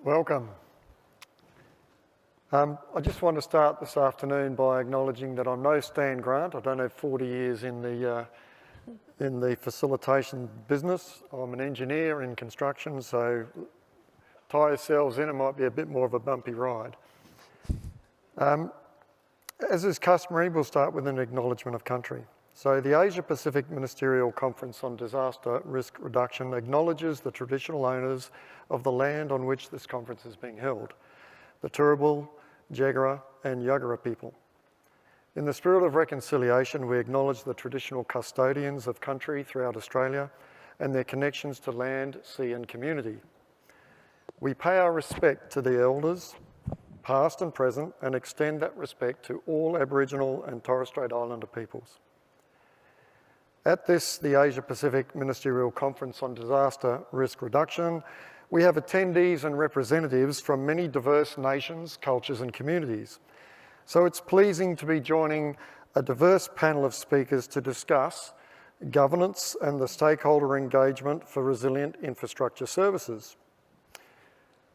Welcome. I just want to start this afternoon by acknowledging that I'm no Stan Grant. I don't have 40 years in the facilitation business. I'm an engineer in construction, so tie yourselves in, it might be a bit more of a bumpy ride. As is customary, we'll start with an acknowledgement of country. So the Asia Pacific Ministerial Conference on Disaster Risk Reduction acknowledges the traditional owners of the land on which this conference is being held, the Turrbal, Jagera and Yagara people. In the spirit of reconciliation, we acknowledge the traditional custodians of country throughout Australia and their connections to land, sea and community. We pay our respect to the elders, past and present, and extend that respect to all Aboriginal and Torres Strait Islander peoples. At this, the Asia Pacific Ministerial Conference on Disaster Risk Reduction, we have attendees and representatives from many diverse nations, cultures and communities. So it's pleasing to be joining a diverse panel of speakers to discuss governance and the stakeholder engagement for resilient infrastructure services.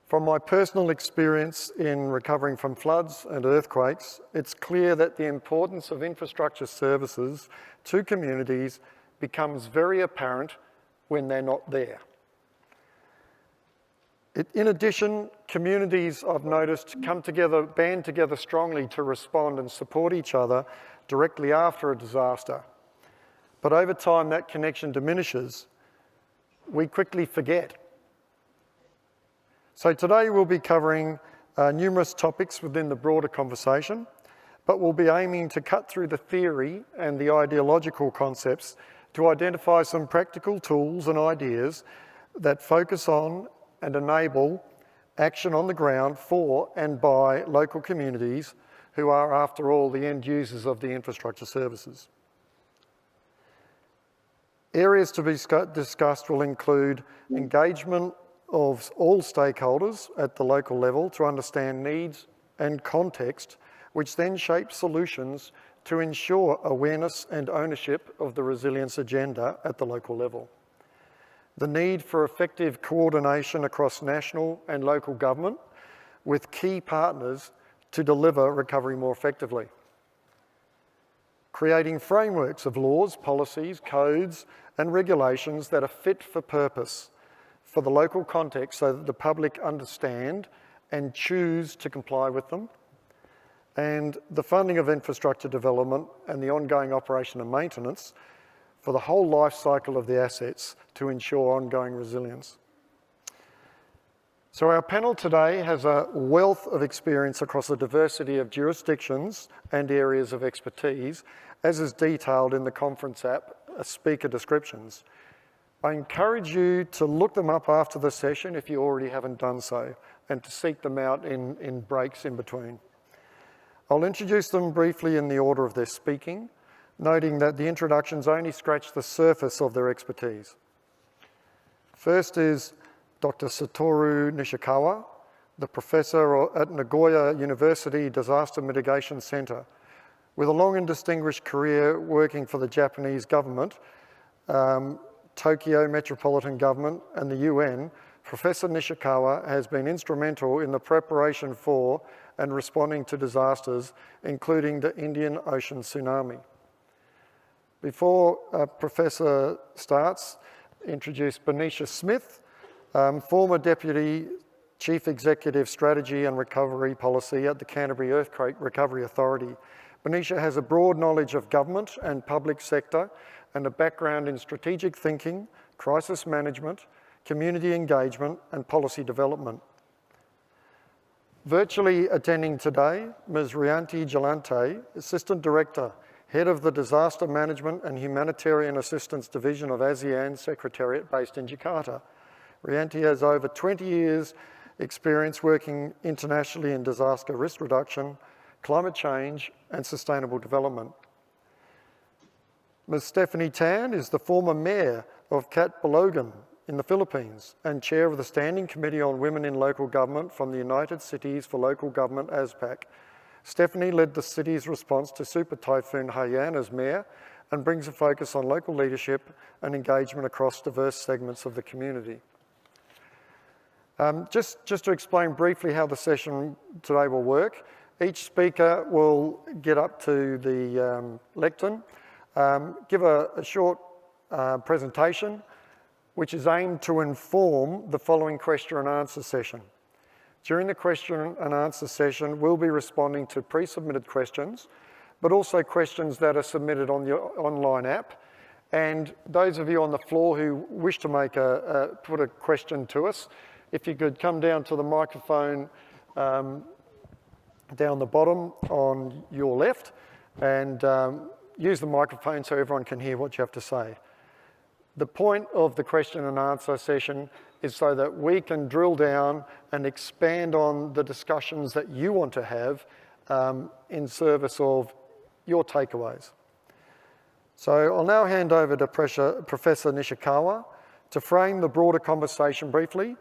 From my personal experience in recovering from floods and earthquakes, it's clear that the importance of infrastructure services to communities becomes very apparent when they're not there. In addition, communities, I've noticed, band together strongly to respond and support each other directly after a disaster. But over time, that connection diminishes. We quickly forget. So today we'll be covering numerous topics within the broader conversation, but we'll be aiming to cut through the theory and the ideological concepts to identify some practical tools and ideas that focus on and enable action on the ground for and by local communities who are, after all, the end users of the infrastructure services. Areas to be discussed will include engagement of all stakeholders at the local level to understand needs and context, which then shape solutions to ensure awareness and ownership of the resilience agenda at the local level. The need for effective coordination across national and local government with key partners to deliver recovery more effectively. Creating frameworks of laws, policies, codes and regulations that are fit for purpose for the local context so that the public understand and choose to comply with them, and the funding of infrastructure development and the ongoing operation and maintenance for the whole life cycle of the assets to ensure ongoing resilience. So our panel today has a wealth of experience across a diversity of jurisdictions and areas of expertise, as is detailed in the conference app, speaker descriptions. I encourage you to look them up after the session if you already haven't done so, and to seek them out in breaks in between. I'll introduce them briefly in the order of their speaking, noting that the introductions only scratch the surface of their expertise. First is Dr. Satoru Nishikawa, the professor at Nagoya University Disaster Mitigation Center. With a long and distinguished career working for the Japanese government, Tokyo Metropolitan Government and the UN, Professor Nishikawa has been instrumental in the preparation for and responding to disasters, including the Indian Ocean tsunami. Before Professor starts, introduce Benicia Smith, former Deputy Chief Executive Strategy and Recovery Policy at the Canterbury Earthquake Recovery Authority. Benicia has a broad knowledge of government and public sector and a background in strategic thinking, crisis management, community engagement and policy development. Virtually attending today, Ms. Rianti Jalante, Assistant Director, Head of the Disaster Management and Humanitarian Assistance Division of ASEAN Secretariat based in Jakarta. Rianti has over 20 years experience working internationally in disaster risk reduction, climate change and sustainable development. Ms. Stephanie Tan is the former Mayor of Catbalogan in the Philippines and Chair of the Standing Committee on Women in Local Government from the United Cities for Local Government, ASPAC. Stephanie led the city's response to Super Typhoon Haiyan as Mayor and brings a focus on local leadership and engagement across diverse segments of the community. Just to explain briefly how the session today will work, each speaker will get up to the lectern, give a short presentation, which is aimed to inform the following question and answer session. During the question and answer session, we'll be responding to pre-submitted questions, but also questions that are submitted on the online app. And those of you on the floor who wish to put a question to us, if you could come down to the microphone down the bottom on your left and use the microphone so everyone can hear what you have to say. The point of the question and answer session is so that we can drill down and expand on the discussions that you want to have in service of your takeaways. So I'll now hand over to Professor Nishikawa to frame the broader conversation briefly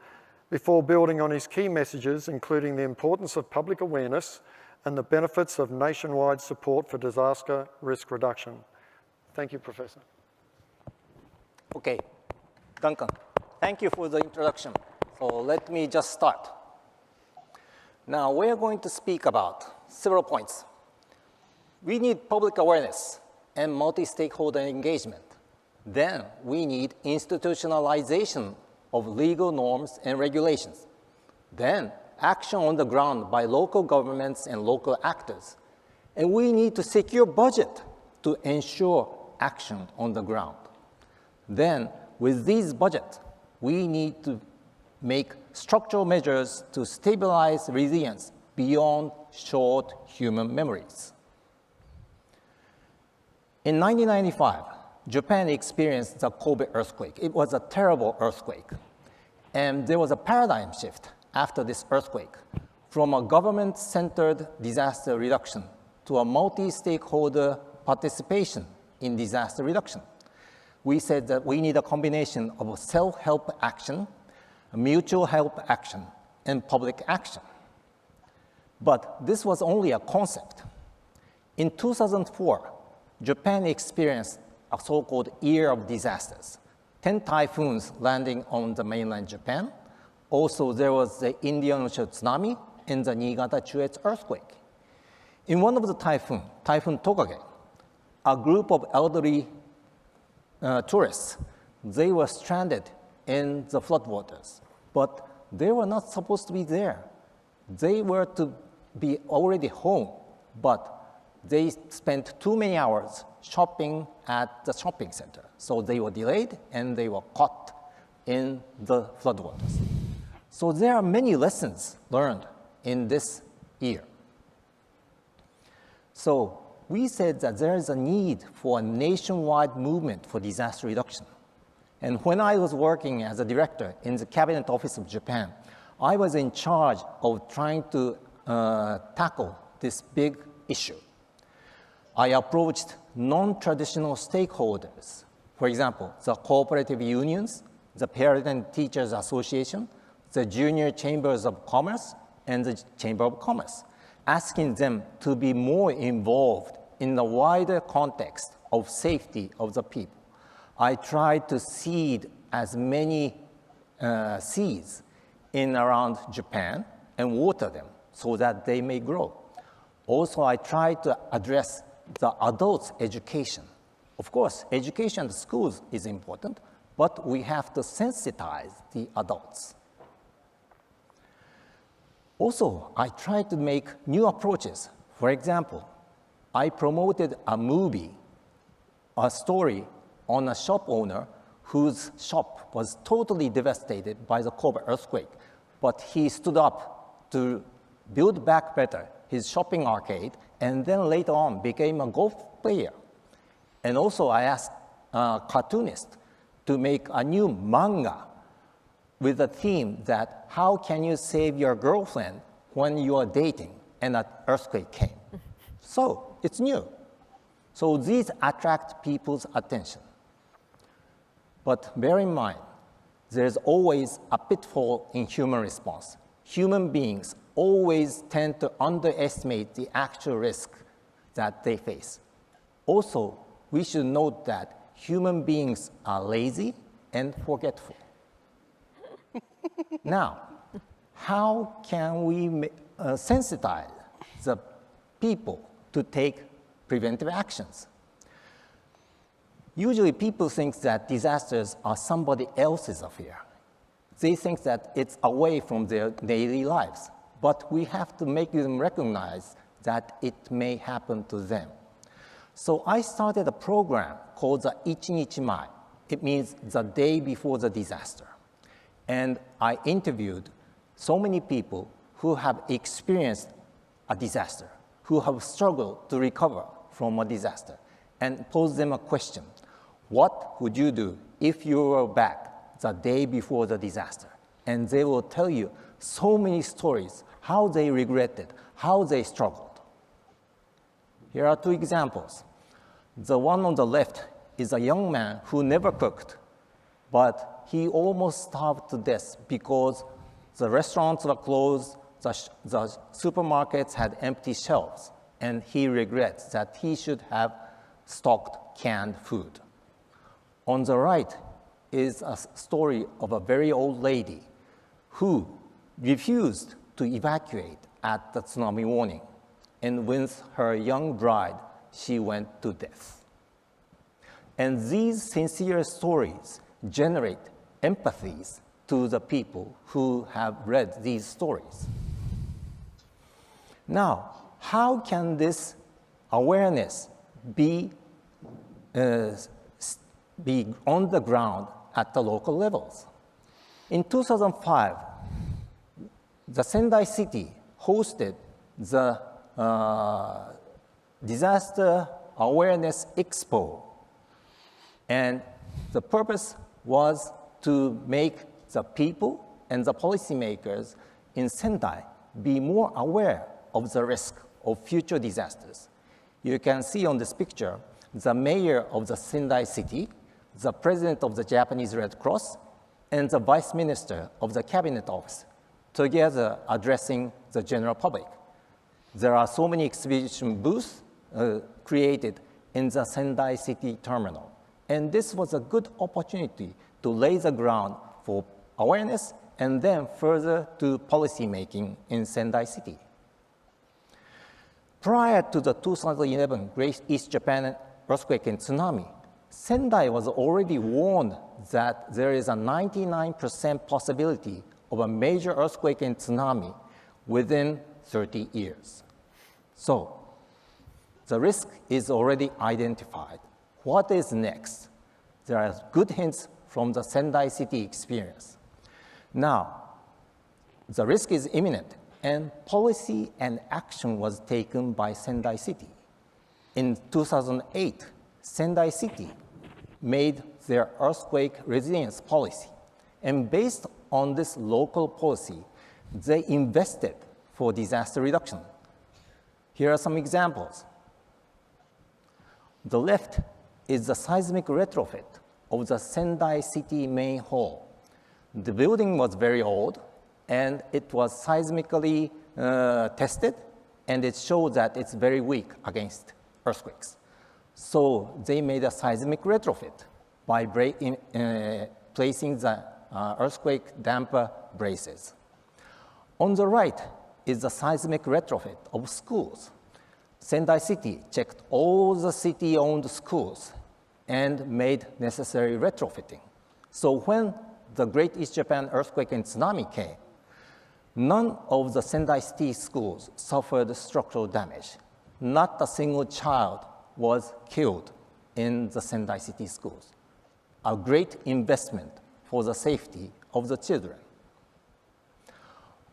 before building on his key messages, including the importance of public awareness and the benefits of nationwide support for disaster risk reduction. Thank you, Professor. Okay, Duncan, thank you for the introduction. So let me just start. Now we're going to speak about several points. We need public awareness and multi-stakeholder engagement. Then we need institutionalization of legal norms and regulations. Then action on the ground by local governments and local actors. And we need to secure budget to ensure action on the ground. Then with these budgets, we need to make structural measures to stabilize resilience beyond short human memories. In 1995, Japan experienced the Kobe earthquake. It was a terrible earthquake. And there was a paradigm shift after this earthquake from a government-centered disaster reduction to a multi-stakeholder participation in disaster reduction. We said that we need a combination of self-help action, mutual help action, and public action. But this was only a concept. In 2004, Japan experienced a so-called year of disasters. 10 typhoons landing on the mainland Japan. Also, there was the Indian Ocean tsunami and the Niigata Chuetsu earthquake. In one of the Typhoon Tokage, a group of elderly tourists, they were stranded in the floodwaters, but they were not supposed to be there. They were to be already home, but they spent too many hours shopping at the shopping center. So they were delayed and they were caught in the floodwaters. So there are many lessons learned in this year. So we said that there is a need for a nationwide movement for disaster reduction. And when I was working as a director in the Cabinet Office of Japan, I was in charge of trying to tackle this big issue. I approached non-traditional stakeholders, for example, the cooperative unions, the Parent and Teachers Association, the Junior Chambers of Commerce, and the Chamber of Commerce, asking them to be more involved in the wider context of safety of the people. I tried to seed as many seeds in around Japan and water them so that they may grow. Also, I tried to address the adults' education. Of course, education at schools is important, but we have to sensitize the adults. Also, I tried to make new approaches. For example, I promoted a movie, a story on a shop owner whose shop was totally devastated by the Kobe earthquake, but he stood up to build back better his shopping arcade, and then later on became a golf player. And also I asked a cartoonist to make a new manga with a theme that how can you save your girlfriend when you are dating and an earthquake came. So it's new. So these attract people's attention. But bear in mind, there's always a pitfall in human response. Human beings always tend to underestimate the actual risk that they face. Also, we should note that human beings are lazy and forgetful. Now, how can we sensitize the people to take preventive actions? Usually people think that disasters are somebody else's affair. They think that it's away from their daily lives, but we have to make them recognize that it may happen to them. So I started a program called the Ichinichimai. It means the day before the disaster. And I interviewed so many people who have experienced a disaster, who have struggled to recover from a disaster, and posed them a question. What would you do if you were back the day before the disaster? And they will tell you so many stories, how they regretted, how they struggled. Here are two examples. The one on the left is a young man who never cooked, but he almost starved to death because the restaurants were closed, the supermarkets had empty shelves, and he regrets that he should have stocked canned food. On the right is a story of a very old lady who refused to evacuate at the tsunami warning, and with her young bride, she went to death. And these sincere stories generate empathies to the people who have read these stories. Now, how can this awareness be on the ground at the local levels? In 2005, the Sendai City hosted the Disaster Awareness Expo. And the purpose was to make the people and the policymakers in Sendai be more aware of the risk of future disasters. You can see on this picture the mayor of the Sendai City, the president of the Japanese Red Cross, and the vice minister of the cabinet office, together addressing the general public. There are so many exhibition booths created in the Sendai City terminal. And this was a good opportunity to lay the ground for awareness and then further to policy making in Sendai City. Prior to the 2011 Great East Japan earthquake and tsunami, Sendai was already warned that there is a 99% possibility of a major earthquake and tsunami within 30 years. So, the risk is already identified. What is next? There are good hints from the Sendai City experience. Now, the risk is imminent, and policy and action was taken by Sendai City. In 2008, Sendai City made their earthquake resilience policy, and based on this local policy, they invested for disaster reduction. Here are some examples. The left is the seismic retrofit of the Sendai City main hall. The building was very old, and it was seismically tested, and it showed that it's very weak against earthquakes. So they made a seismic retrofit by placing the earthquake damper braces. On the right is the seismic retrofit of schools. Sendai City checked all the city-owned schools and made necessary retrofitting. So when the Great East Japan earthquake and tsunami came, none of the Sendai City schools suffered structural damage. Not a single child was killed in the Sendai City schools. A great investment for the safety of the children.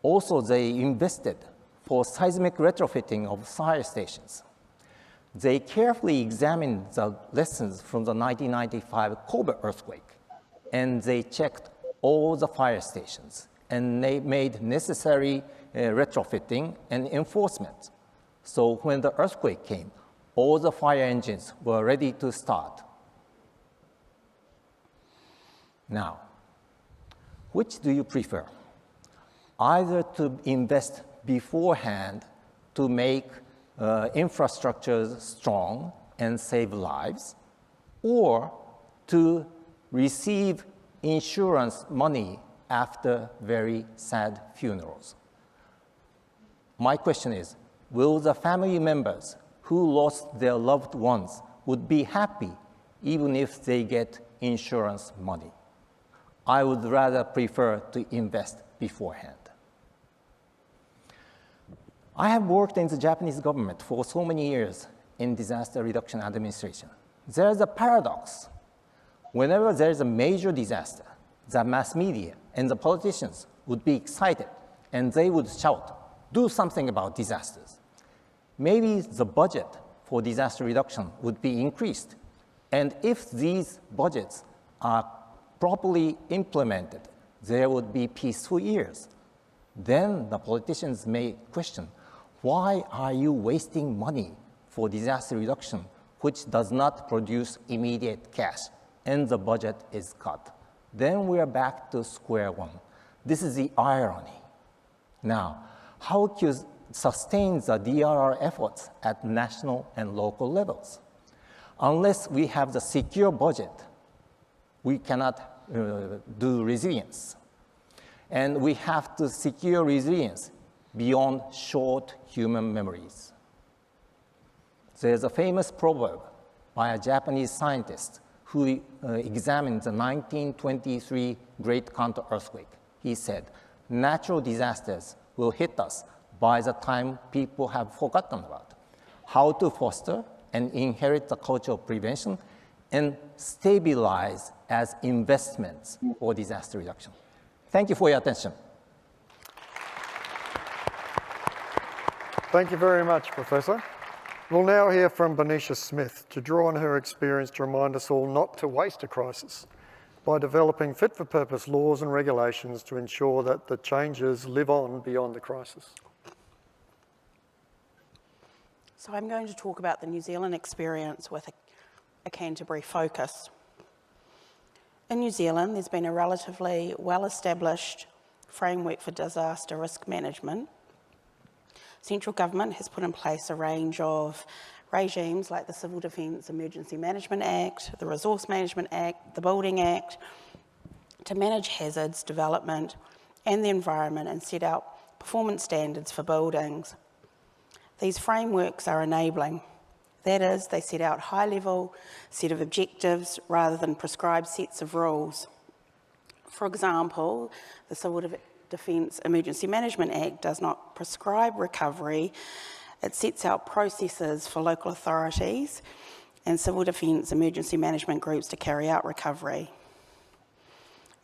Also, they invested for seismic retrofitting of fire stations. They carefully examined the lessons from the 1995 Kobe earthquake, and they checked all the fire stations, and they made necessary retrofitting and enforcement. So when the earthquake came, all the fire engines were ready to start. Now, which do you prefer? Either to invest beforehand to make infrastructures strong and save lives, or to receive insurance money after very sad funerals. My question is, will the family members who lost their loved ones would be happy even if they get insurance money? I would rather prefer to invest beforehand. I have worked in the Japanese government for so many years in disaster reduction administration. There is a paradox. Whenever there is a major disaster, the mass media and the politicians would be excited and they would shout, do something about disasters. Maybe the budget for disaster reduction would be increased. And if these budgets are properly implemented, there would be peaceful years. Then the politicians may question, why are you wasting money for disaster reduction, which does not produce immediate cash, and the budget is cut? Then we are back to square one. This is the irony. Now, how can you sustain the DRR efforts at national and local levels? Unless we have the secure budget, we cannot do resilience. And we have to secure resilience beyond short human memories. There's a famous proverb by a Japanese scientist who examined the 1923 Great Kanto earthquake. He said, natural disasters will hit us by the time people have forgotten about how to foster and inherit the culture of prevention and stabilize as investments for disaster reduction. Thank you for your attention. Thank you very much, Professor. We'll now hear from Benicia Smith to draw on her experience to remind us all not to waste a crisis by developing fit-for-purpose laws and regulations to ensure that the changes live on beyond the crisis. So I'm going to talk about the New Zealand experience with a Canterbury focus. In New Zealand, there's been a relatively well-established framework for disaster risk management. Central government has put in place a range of regimes like the Civil Defence Emergency Management Act, the Resource Management Act, the Building Act, to manage hazards, development and the environment and set out performance standards for buildings. These frameworks are enabling. That is, they set out high-level set of objectives rather than prescribed sets of rules. For example, the Civil Defence Emergency Management Act does not prescribe recovery. It sets out processes for local authorities and civil defence emergency management groups to carry out recovery.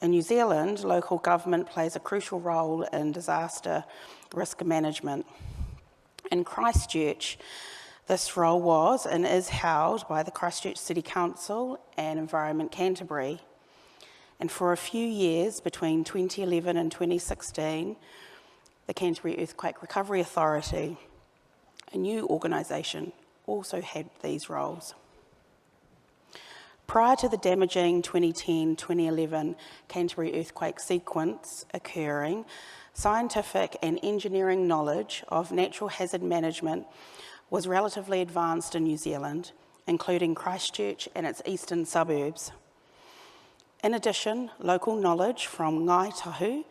In New Zealand, local government plays a crucial role in disaster risk management. In Christchurch, this role was and is held by the Christchurch City Council and Environment Canterbury. And for a few years, between 2011 and 2016, the Canterbury Earthquake Recovery Authority, a new organisation, also had these roles. Prior to the damaging 2010-2011 Canterbury earthquake sequence occurring, scientific and engineering knowledge of natural hazard management was relatively advanced in New Zealand, including Christchurch and its eastern suburbs. In addition, local knowledge from Ngai Tahu,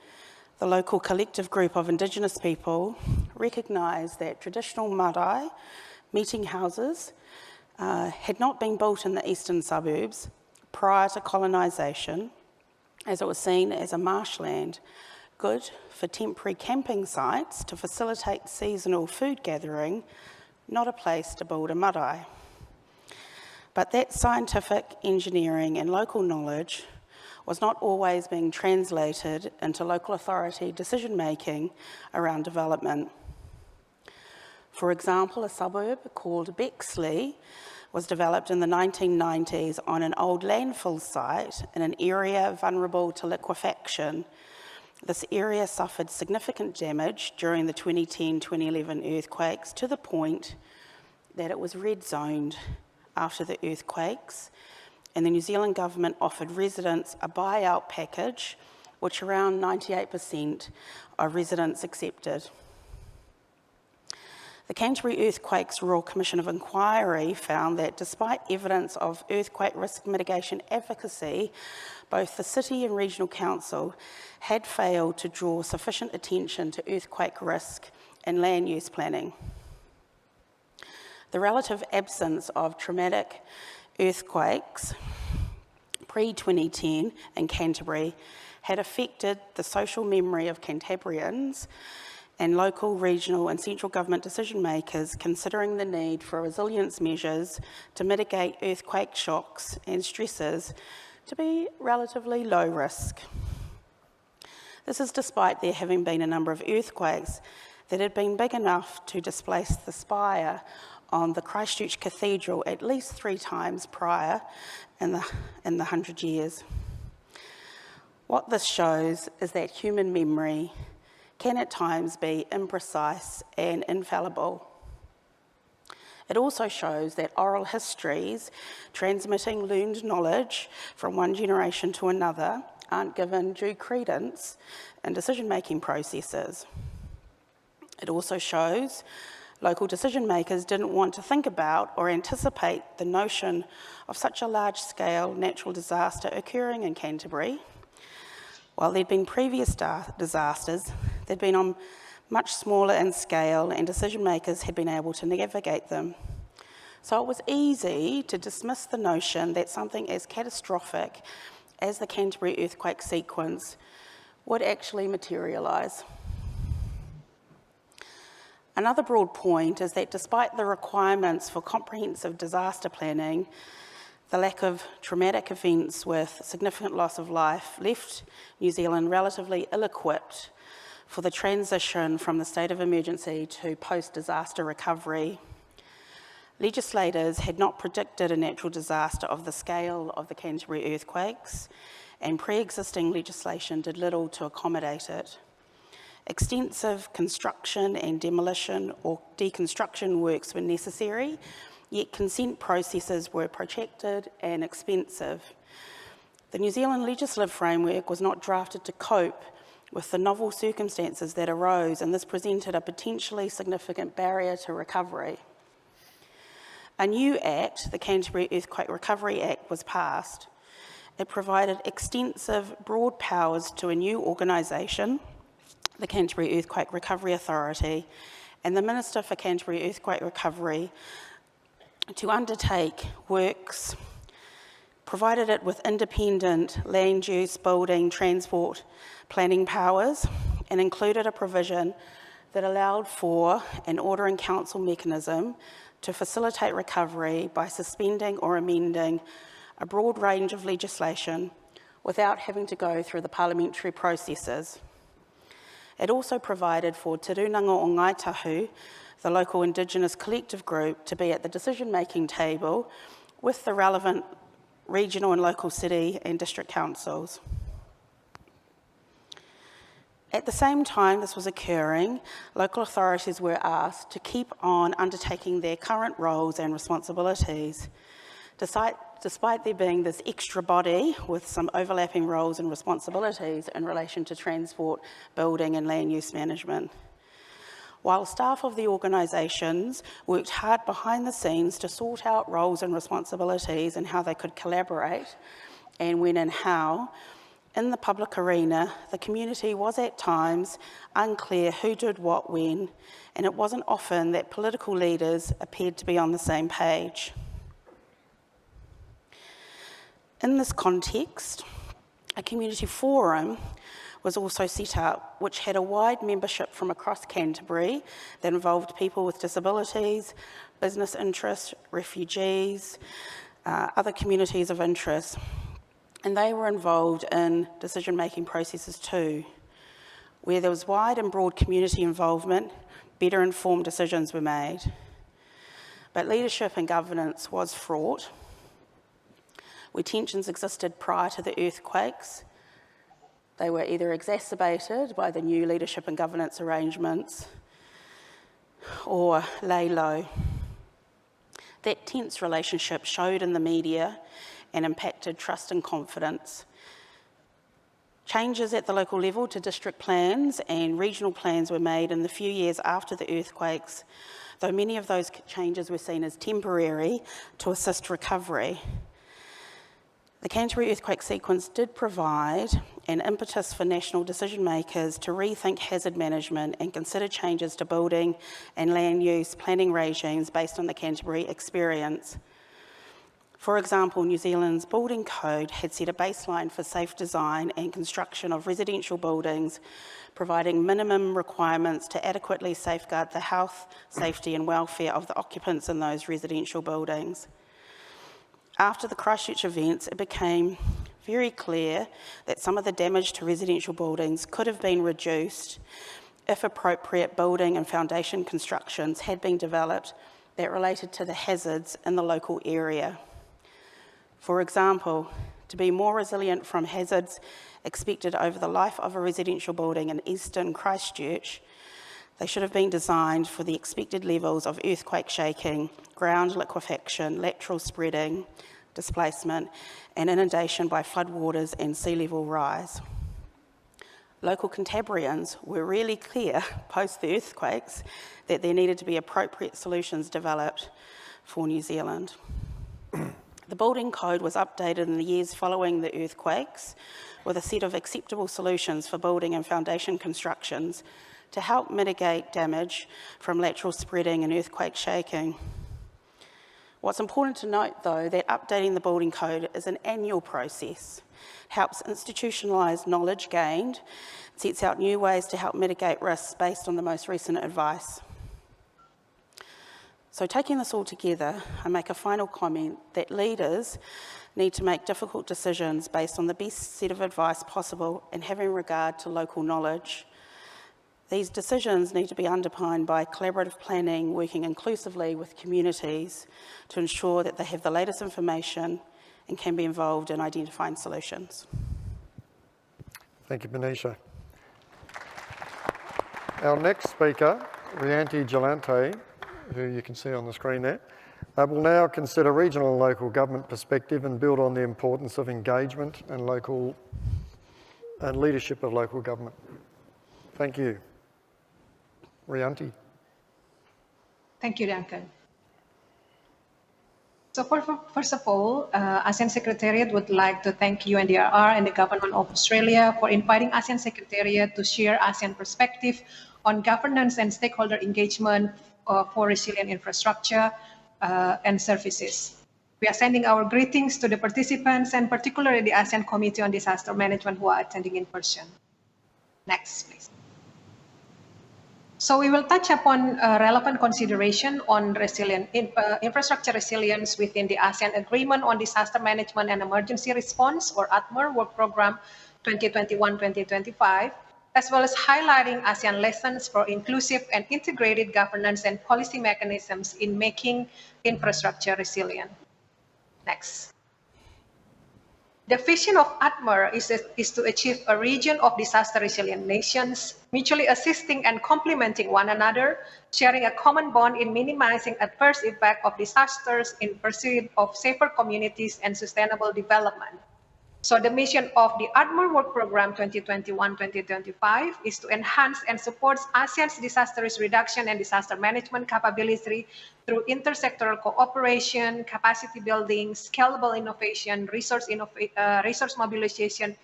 the local collective group of Indigenous people, recognised that traditional marae, meeting houses, had not been built in the eastern suburbs prior to colonisation, as it was seen as a marshland, good for temporary camping sites to facilitate seasonal food gathering, not a place to build a marae. But that scientific, engineering and local knowledge was not always being translated into local authority decision-making around development. For example, a suburb called Bexley was developed in the 1990s on an old landfill site in an area vulnerable to liquefaction. This area suffered significant damage during the 2010-2011 earthquakes to the point that it was red zoned after the earthquakes, and the New Zealand government offered residents a buyout package, which around 98% of residents accepted. The The Canterbury Earthquakes Royal Commission of Inquiry found that despite evidence of earthquake risk mitigation advocacy, both the City and Regional Council had failed to draw sufficient attention to earthquake risk in land use planning. The relative absence of traumatic earthquakes pre-2010 in Canterbury had affected the social memory of Cantabrians and local, regional and central government decision makers considering the need for resilience measures to mitigate earthquake shocks and stresses to be relatively low risk. This is despite there having been a number of earthquakes that had been big enough to displace the spire on the Christchurch Cathedral at least 3 times prior in the 100 years. What this shows is that human memory can at times be imprecise and infallible. It also shows that oral histories transmitting learned knowledge from one generation to another aren't given due credence in decision-making processes. It also shows local decision makers didn't want to think about or anticipate the notion of such a large-scale natural disaster occurring in Canterbury. While there'd been previous disasters, they'd been on much smaller in scale and decision makers had been able to navigate them. So it was easy to dismiss the notion that something as catastrophic as the Canterbury earthquake sequence would actually materialise. Another broad point is that despite the requirements for comprehensive disaster planning, the lack of traumatic events with significant loss of life left New Zealand relatively ill-equipped for the transition from the state of emergency to post-disaster recovery. Legislators had not predicted a natural disaster of the scale of the Canterbury earthquakes, and pre-existing legislation did little to accommodate it. Extensive construction and demolition or deconstruction works were necessary, yet consent processes were protracted and expensive. The New Zealand legislative framework was not drafted to cope with the novel circumstances that arose, and this presented a potentially significant barrier to recovery. A new act, the Canterbury Earthquake Recovery Act, was passed. It provided extensive, broad powers to a new organisation, the Canterbury Earthquake Recovery Authority, and the Minister for Canterbury Earthquake Recovery to undertake works, provided it with independent land use, building, transport, planning powers, and included a provision that allowed for an order in council mechanism to facilitate recovery by suspending or amending a broad range of legislation without having to go through the parliamentary processes. It also provided for Te Runanga o Ngaitahu, the local Indigenous collective group, to be at the decision-making table with the relevant regional and local city and district councils. At the same time this was occurring, local authorities were asked to keep on undertaking their current roles and responsibilities. Despite there being this extra body with some overlapping roles and responsibilities in relation to transport, building and land use management. While staff of the organisations worked hard behind the scenes to sort out roles and responsibilities and how they could collaborate, and when and how, in the public arena, the community was at times unclear who did what when, and it wasn't often that political leaders appeared to be on the same page. In this context, a community forum was also set up, which had a wide membership from across Canterbury that involved people with disabilities, business interests, refugees, other communities of interest. And they were involved in decision-making processes too. Where there was wide and broad community involvement, better informed decisions were made. But leadership and governance was fraught, where tensions existed prior to the earthquakes. They were either exacerbated by the new leadership and governance arrangements or lay low. That tense relationship showed in the media and impacted trust and confidence. Changes at the local level to district plans and regional plans were made in the few years after the earthquakes, though many of those changes were seen as temporary to assist recovery. The Canterbury earthquake sequence did provide an impetus for national decision makers to rethink hazard management and consider changes to building and land use planning regimes based on the Canterbury experience. For example, New Zealand's building code had set a baseline for safe design and construction of residential buildings, providing minimum requirements to adequately safeguard the health, safety and welfare of the occupants in those residential buildings. After the Christchurch events, it became very clear that some of the damage to residential buildings could have been reduced if appropriate building and foundation constructions had been developed that related to the hazards in the local area. For example, to be more resilient from hazards expected over the life of a residential building in eastern Christchurch, they should have been designed for the expected levels of earthquake shaking, ground liquefaction, lateral spreading, displacement, and inundation by floodwaters and sea level rise. Local Cantabrians were really clear post the earthquakes that there needed to be appropriate solutions developed for New Zealand. The building code was updated in the years following the earthquakes with a set of acceptable solutions for building and foundation constructions to help mitigate damage from lateral spreading and earthquake shaking. What's important to note, though, that updating the building code is an annual process. It helps institutionalise knowledge gained, sets out new ways to help mitigate risks based on the most recent advice. So taking this all together, I make a final comment that leaders need to make difficult decisions based on the best set of advice possible and having regard to local knowledge. These decisions need to be underpinned by collaborative planning, working inclusively with communities to ensure that they have the latest information and can be involved in identifying solutions. Thank you, Benisha. Our next speaker, Rianti Gelante, who you can see on the screen there, will now consider regional and local government perspective and build on the importance of engagement and leadership of local government. Thank you. Rianti. Thank you, Duncan. So first of all, ASEAN Secretariat would like to thank UNDRR and the Government of Australia for inviting ASEAN Secretariat to share ASEAN perspective on governance and stakeholder engagement for resilient infrastructure and services. We are sending our greetings to the participants and particularly the ASEAN Committee on Disaster Management who are attending in person. Next, please. So we will touch upon relevant consideration on resilient infrastructure resilience within the ASEAN Agreement on Disaster Management and Emergency Response, or ADMER Work Program 2021-2025, as well as highlighting ASEAN lessons for inclusive and integrated governance and policy mechanisms in making infrastructure resilient. Next. The vision of ADMER is to achieve a region of disaster-resilient nations, mutually assisting and complementing one another, sharing a common bond in minimizing adverse impact of disasters in pursuit of safer communities and sustainable development. So the mission of the ADMER Work Program 2021-2025 is to enhance and support ASEAN's disaster risk reduction and disaster management capability through intersectoral cooperation, capacity building, scalable innovation, resource mobilization,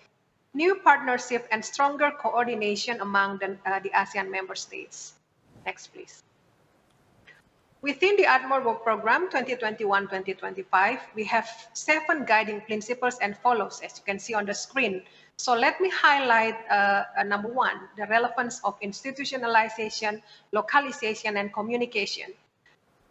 new partnership, and stronger coordination among the ASEAN member states. Next, please. Within the ADMER Work Program 2021-2025, we have 7 guiding principles and follows, as you can see on the screen. So let me highlight number 1, the relevance of institutionalization, localization, and communication.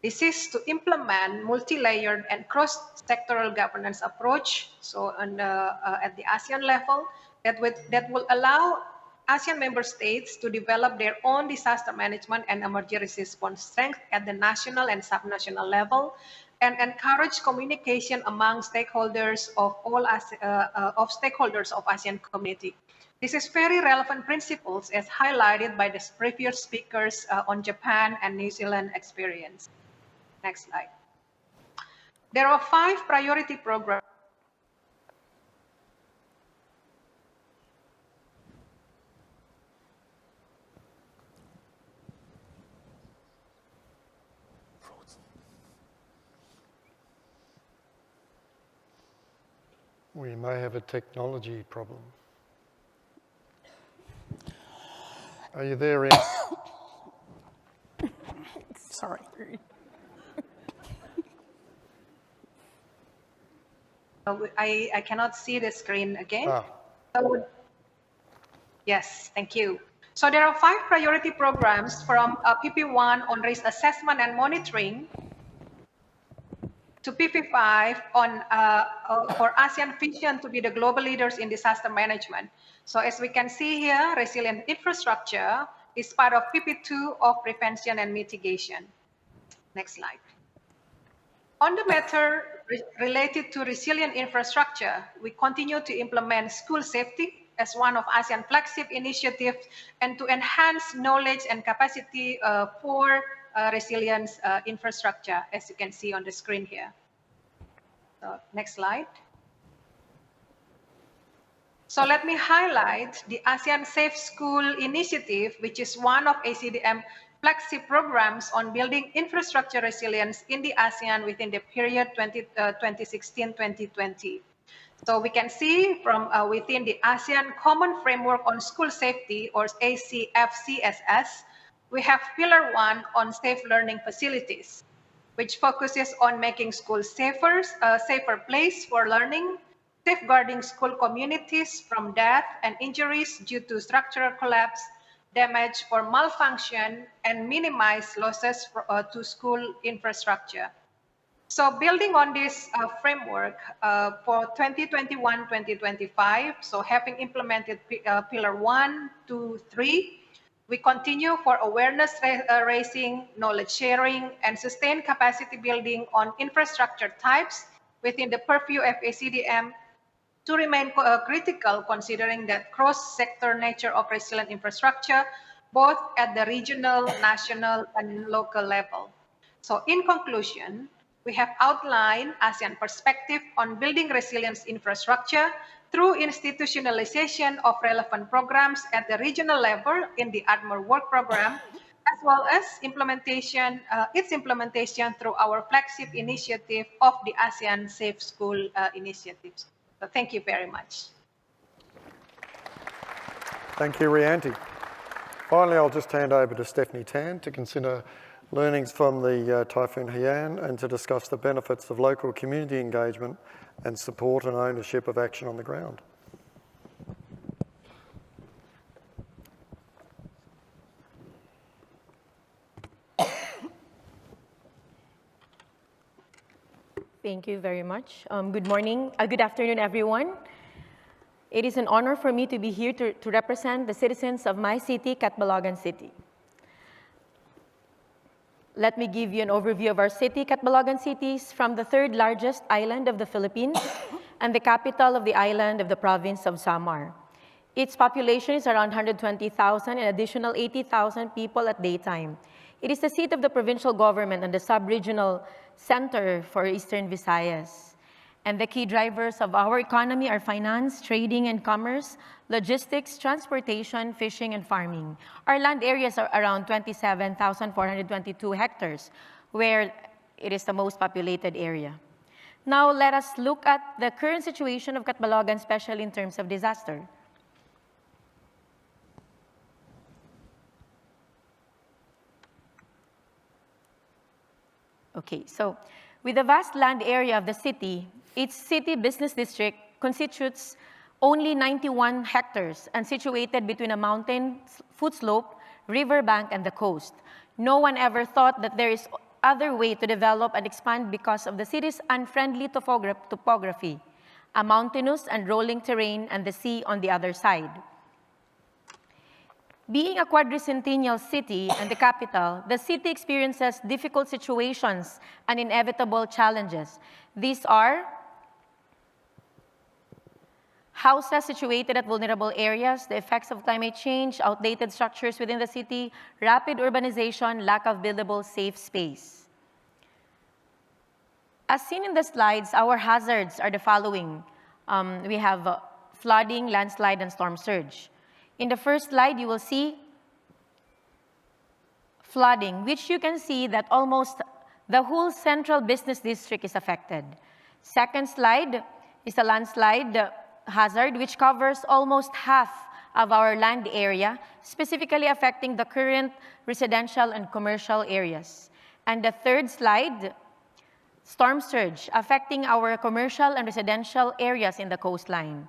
This is to implement multi-layered and cross-sectoral governance approach. So at the ASEAN level, that will allow ASEAN member states to develop their own disaster management and emergency response strength at the national and subnational level, and encourage communication among stakeholders of stakeholders of ASEAN community. This is very relevant principles as highlighted by the previous speakers on Japan and New Zealand experience. Next slide. There are 5 priority programs. We may have a technology problem. Are you there, Ian? Sorry. I cannot see the screen again. Ah, So, yes, thank you. So there are 5 priority programs from PP1 on risk assessment and monitoring to PP5 on for ASEAN vision to be the global leaders in disaster management. So as we can see here, resilient infrastructure is part of PP2 of prevention and mitigation. Next slide. On the matter related to resilient infrastructure, we continue to implement school safety as one of ASEAN flagship initiatives and to enhance knowledge and capacity for resilience infrastructure, as you can see on the screen here. So, next slide. So let me highlight the ASEAN Safe School Initiative, which is one of ACDM flagship programs on building infrastructure resilience in the ASEAN within the period 2016-2020. So we can see from within the ASEAN Common Framework on School Safety, or ACFCSS, we have Pillar 1 on safe learning facilities, which focuses on making schools safer, a safer place for learning, safeguarding school communities from death and injuries due to structural collapse, damage or malfunction, and minimize losses to school infrastructure. So building on this framework for 2021-2025, so having implemented Pillar 1, 2, 3, we continue for awareness raising, knowledge sharing, and sustained capacity building on infrastructure types within the purview of ACDM to remain critical, considering that cross-sector nature of resilient infrastructure, both at the regional, national, and local level. So in conclusion, we have outlined ASEAN perspective on building resilience infrastructure through institutionalization of relevant programs at the regional level in the ADMOR work program, as well as implementation, its implementation through our flagship initiative of the ASEAN Safe School initiatives. So thank you very much. thank you, Rianti. Finally, I'll just hand over to Stephanie Tan to consider learnings from the Typhoon Haiyan and to discuss the benefits of local community engagement and support and ownership of action on the ground. Thank you very much. Good morning, good afternoon, everyone. It is an honor for me to be here to represent the citizens of my city, Catbalogan City. Let me give you an overview of our city. Catbalogan City is from the 3rd largest island of the Philippines and the capital of the island of the province of Samar. Its population is around 120,000 and additional 80,000 people at daytime. It is the seat of the provincial government and the sub-regional center for Eastern Visayas. And the key drivers of our economy are finance, trading and commerce, logistics, transportation, fishing, and farming. Our land areas are around 27,422 hectares, where it is the most populated area. Now let us look at the current situation of Catbalogan, especially in terms of disaster. Okay, so with the vast land area of the city, its city business district constitutes only 91 hectares and situated between a mountain foot slope, riverbank, and the coast. No one ever thought that there is other way to develop and expand because of the city's unfriendly topography, a mountainous and rolling terrain, and the sea on the other side. Being a quadricentennial city and the capital, the city experiences difficult situations and inevitable challenges. These are houses situated at vulnerable areas, the effects of climate change, outdated structures within the city, rapid urbanization, lack of buildable safe space. As seen in the slides, our hazards are the following. We have flooding, landslide, and storm surge. In the first slide, you will see flooding, which you can see that almost the whole central business district is affected. Second slide is a landslide hazard which covers almost half of our land area, specifically affecting the current residential and commercial areas. And the third slide, storm surge, affecting our commercial and residential areas in the coastline.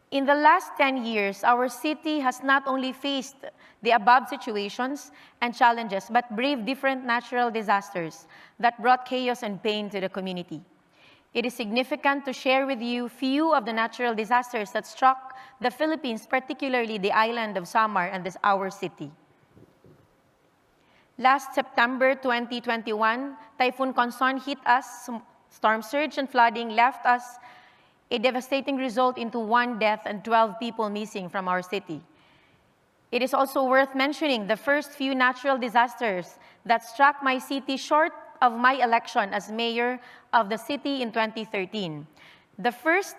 In the last 10 years, our city has not only faced the above situations and challenges, but braved different natural disasters that brought chaos and pain to the community. It is significant to share with you few of the natural disasters that struck the Philippines, particularly the island of Samar and our city. Last September 2021, Typhoon Conson hit us. Storm surge and flooding left us a devastating result into 1 death and 12 people missing from our city. It is also worth mentioning the first few natural disasters that struck my city short of my election as mayor of the city in 2013. The first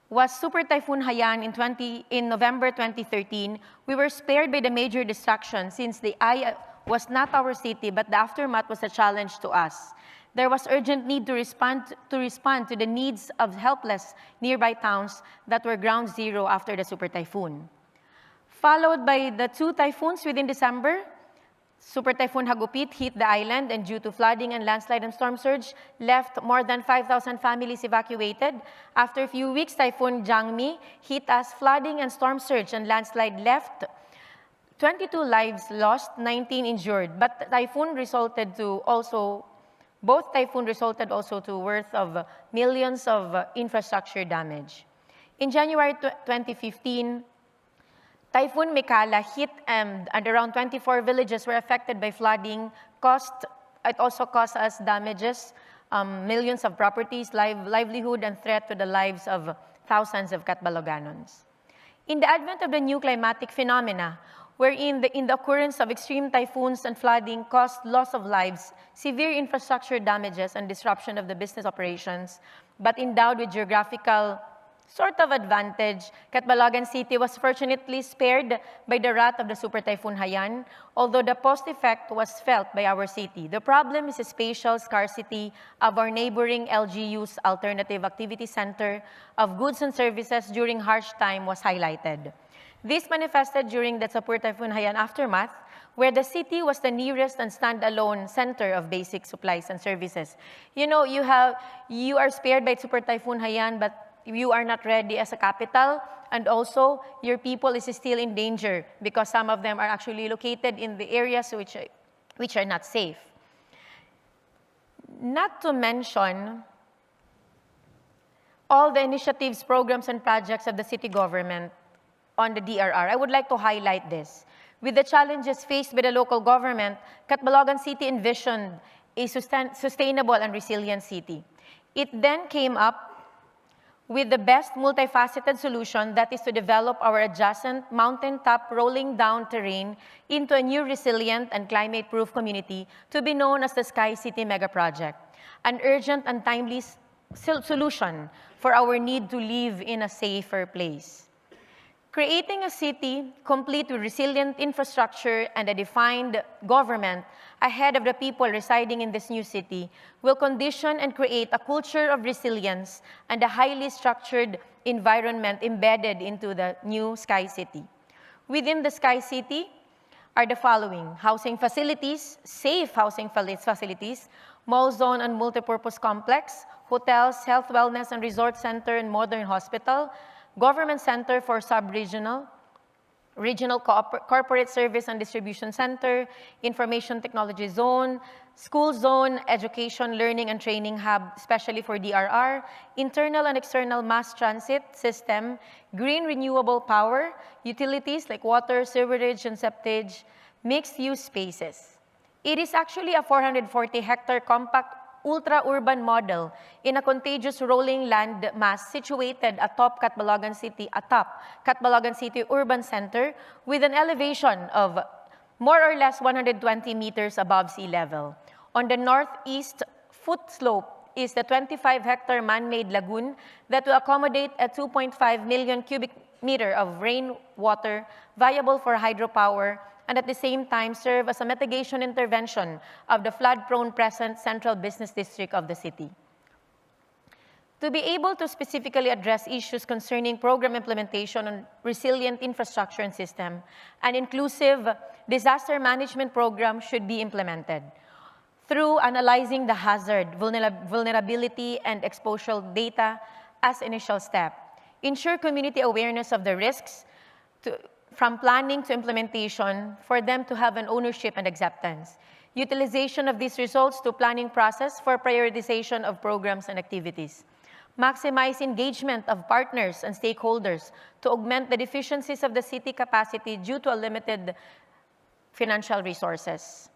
was Super Typhoon Haiyan in November 2013. We were spared by the major destruction since the eye was not our city, but the aftermath was a challenge to us. There was urgent need to respond to the needs of helpless nearby towns that were ground zero after the super typhoon. Followed by the 2 typhoons within December, Super Typhoon Hagupit hit the island and due to flooding and landslide and storm surge, left more than 5,000 families evacuated. After a few weeks, Typhoon Jangmi hit us, flooding and storm surge and landslide left 22 lives lost, 19 injured, but both typhoon resulted also to worth of millions of infrastructure damage. In January 2015, Typhoon Mekala hit and around 24 villages were affected by flooding. It also caused us damages, millions of properties, livelihood, and threat to the lives of thousands of Catbaloganons. In the advent of the new climatic phenomena, wherein the occurrence of extreme typhoons and flooding caused loss of lives, severe infrastructure damages, and disruption of the business operations, but endowed with geographical sort of advantage, Catbalogan City was fortunately spared by the wrath of the Super Typhoon Haiyan, although the post-effect was felt by our city. The problem is the spatial scarcity of our neighboring LGU's Alternative Activity Center of goods and services during harsh time was highlighted. This manifested during the Super Typhoon Haiyan aftermath, where the city was the nearest and standalone center of basic supplies and services. You know, you are spared by Super Typhoon Haiyan, but you are not ready as a capital, and also your people is still in danger because some of them are actually located in the areas which are not safe. Not to mention all the initiatives, programs, and projects of the city government on the DRR. I would like to highlight this. With the challenges faced by the local government, Catbalogan City envisioned a sustainable and resilient city. It then came up with the best multifaceted solution, that is to develop our adjacent mountaintop rolling down terrain into a new resilient and climate-proof community to be known as the Sky City Mega Project, an urgent and timely solution for our need to live in a safer place. Creating a city complete with resilient infrastructure and a defined government ahead of the people residing in this new city will condition and create a culture of resilience and a highly structured environment embedded into the new Sky City. Within the Sky City are the following: housing facilities, safe housing facilities, mall zone and multipurpose complex, hotels, health, wellness, and resort center and modern hospital, government center for sub-regional, regional corporate service and distribution center, information technology zone, school zone, education, learning, and training hub, especially for DRR, internal and external mass transit system, green renewable power, utilities like water, sewerage, and septage, mixed-use spaces. It is actually a 440-hectare compact ultra-urban model in a contiguous rolling land mass situated atop Catbalogan City Urban Center with an elevation of more or less 120 meters above sea level. On the northeast foot slope is the 25-hectare man-made lagoon that will accommodate a 2.5 million cubic meter of rainwater viable for hydropower, and at the same time serve as a mitigation intervention of the flood-prone present central business district of the city. To be able to specifically address issues concerning program implementation on resilient infrastructure and system, an inclusive disaster management program should be implemented through analyzing the hazard, vulnerability, and exposure data as initial step. Ensure community awareness of the risks from planning to implementation for them to have an ownership and acceptance. Utilization of these results to planning process for prioritization of programs and activities. Maximize engagement of partners and stakeholders to augment the deficiencies of the city capacity due to a limited financial resources.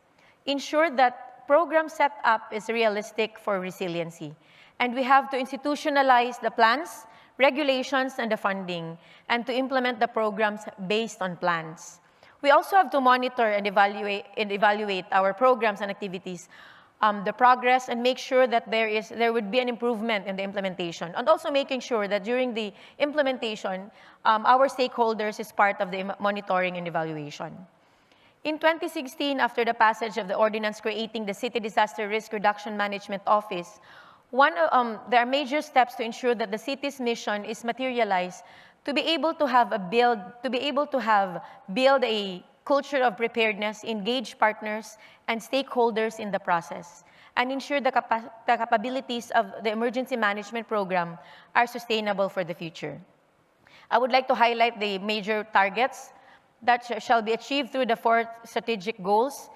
Ensure that program setup is realistic for resiliency. And we have to institutionalize the plans, regulations, and the funding, and to implement the programs based on plans. We also have to monitor and evaluate our programs and activities, the progress, and make sure that there would be an improvement in the implementation. And also making sure that during the implementation, our stakeholders is part of the monitoring and evaluation. In 2016, after the passage of the ordinance creating the City Disaster Risk Reduction Management Office, there are major steps to ensure that the city's mission is materialized to be able to build a culture of preparedness, engage partners and stakeholders in the process, and ensure the capabilities of the emergency management program are sustainable for the future. I would like to highlight the major targets that shall be achieved through the 4 strategic goals.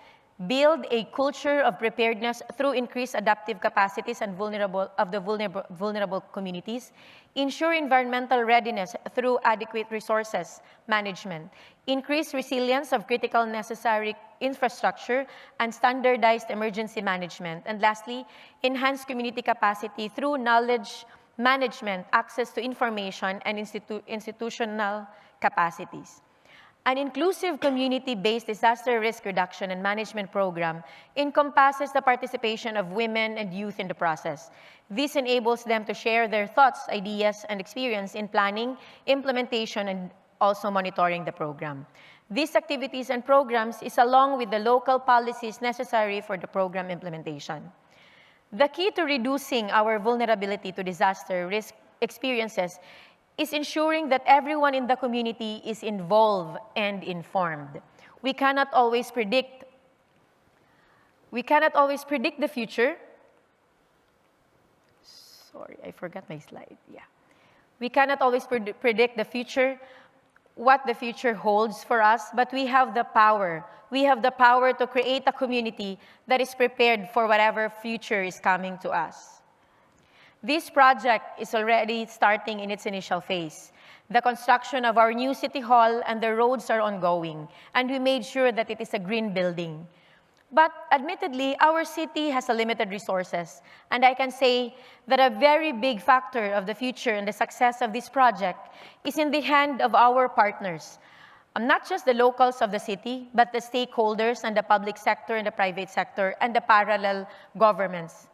Build a culture of preparedness through increased adaptive capacities and vulnerable communities. Ensure environmental readiness through adequate resources management. Increase resilience of critical necessary infrastructure and standardized emergency management. And lastly, enhance community capacity through knowledge management, access to information, and institutional capacities. An inclusive community-based disaster risk reduction and management program encompasses the participation of women and youth in the process. This enables them to share their thoughts, ideas, and experience in planning, implementation, and also monitoring the program. These activities and programs is along with the local policies necessary for the program implementation. The key to reducing our vulnerability to disaster risk experiences is ensuring that everyone in the community is involved and informed. We cannot always predict the future. Sorry, I forgot my slide. Yeah. We cannot always predict the future, what the future holds for us, but we have the power. We have the power to create a community that is prepared for whatever future is coming to us. This project is already starting in its initial phase. The construction of our new City Hall and the roads are ongoing, and we made sure that it is a green building. But admittedly, our city has a limited resources, and I can say that a very big factor of the future and the success of this project is in the hand of our partners. Not just the locals of the city, but the stakeholders and the public sector and the private sector and the parallel governments.